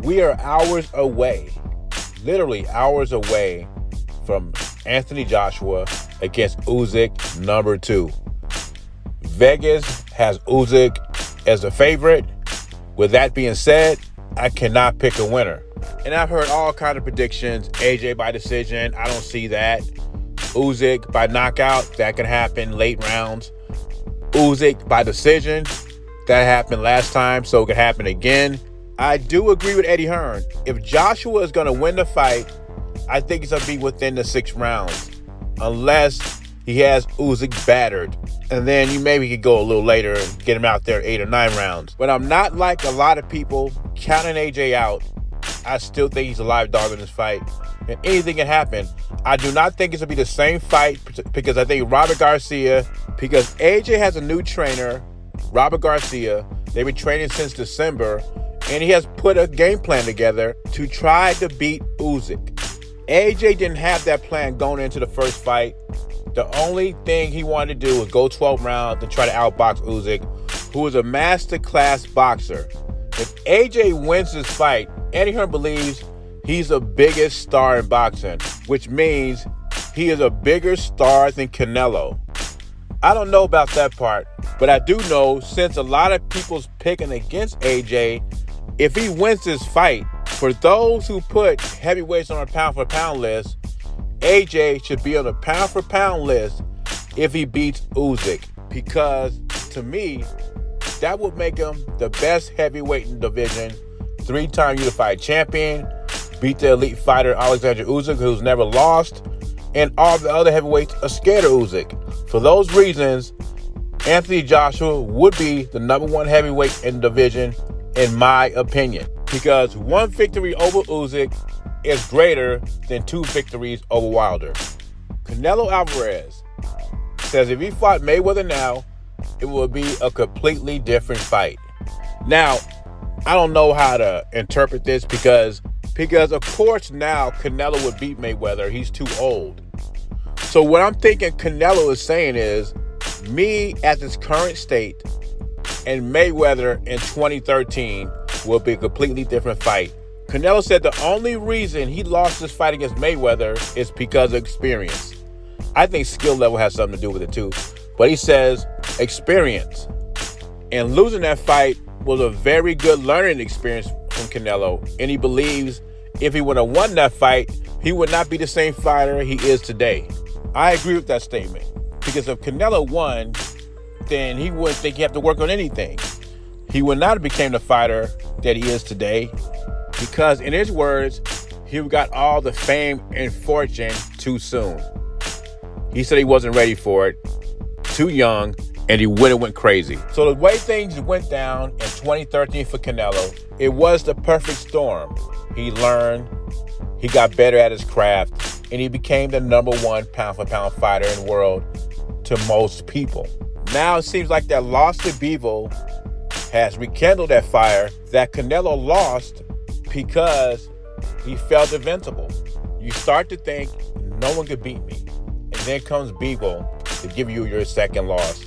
We are hours away, literally hours away from Anthony Joshua against Usyk #2. Vegas has Usyk as the favorite. With that being said, I cannot pick a winner. And I've heard all kinds of predictions. AJ by decision, I don't see that. Usyk by knockout, that can happen late rounds. Usyk by decision, that happened last time, so it could happen again. I do agree with Eddie Hearn. If Joshua is going to win the fight, I think it's going to be within the 6 rounds. Unless he has Usyk battered. And then you maybe could go a little later and get him out there 8 or 9 rounds. But I'm not like a lot of people counting AJ out. I still think he's a live dog in this fight. And anything can happen. I do not think it's going to be the same fight because I think Robert Garcia, because AJ has a new trainer, Robert Garcia. They've been training since December. And he has put a game plan together to try to beat Usyk. AJ didn't have that plan going into the first fight. The only thing he wanted to do was go 12 rounds and try to outbox Usyk, who is a master-class boxer. If AJ wins this fight, Eddie Hearn believes he's the biggest star in boxing, which means he is a bigger star than Canelo. I don't know about that part, but I do know since a lot of people's picking against AJ, if he wins this fight, for those who put heavyweights on a pound-for-pound list, AJ should be on a pound-for-pound list if he beats Usyk. Because, to me, that would make him the best heavyweight in the division, 3-time unified champion, beat the elite fighter Alexander Usyk, who's never lost, and all the other heavyweights are scared of Usyk. For those reasons, Anthony Joshua would be the #1 heavyweight in the division, in my opinion. Because 1 victory over Usyk is greater than 2 victories over Wilder. Canelo Alvarez says if he fought Mayweather now, it would be a completely different fight. Now, I don't know how to interpret this because of course now Canelo would beat Mayweather. He's too old. So what I'm thinking Canelo is saying is, me at this current state and Mayweather in 2013 will be a completely different fight. Canelo said the only reason he lost this fight against Mayweather is because of experience. I think skill level has something to do with it too. But he says experience. And losing that fight was a very good learning experience from Canelo. And he believes if he would have won that fight, he would not be the same fighter he is today. I agree with that statement. Because if Canelo won, then he wouldn't think he have to work on anything. He would not have become the fighter that he is today. Because in his words, he got all the fame and fortune too soon. He said he wasn't ready for it, too young, and he would have went crazy. So the way things went down in 2013 for Canelo, it was the perfect storm. He learned, he got better at his craft, and he became the #1 pound-for-pound fighter in the world to most people. Now it seems like that loss to Bivol has rekindled that fire that Canelo lost because he felt invincible. You start to think, no one could beat me. And then comes Bivol to give you your second loss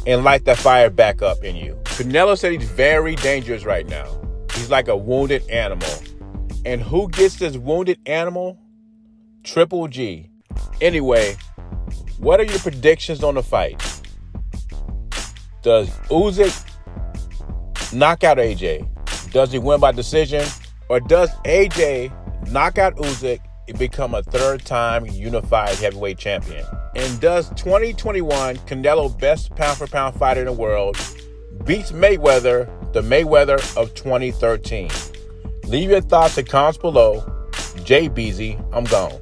and light that fire back up in you. Canelo said he's very dangerous right now. He's like a wounded animal. And who gets this wounded animal? Triple G. Anyway, what are your predictions on the fight? Does Usyk knock out AJ? Does he win by decision? Or does AJ knock out Usyk and become a 3rd-time unified heavyweight champion? And does 2021 Canelo, best pound-for-pound fighter in the world, beats Mayweather, the Mayweather of 2013? Leave your thoughts in comments below. Jay Beezy, I'm gone.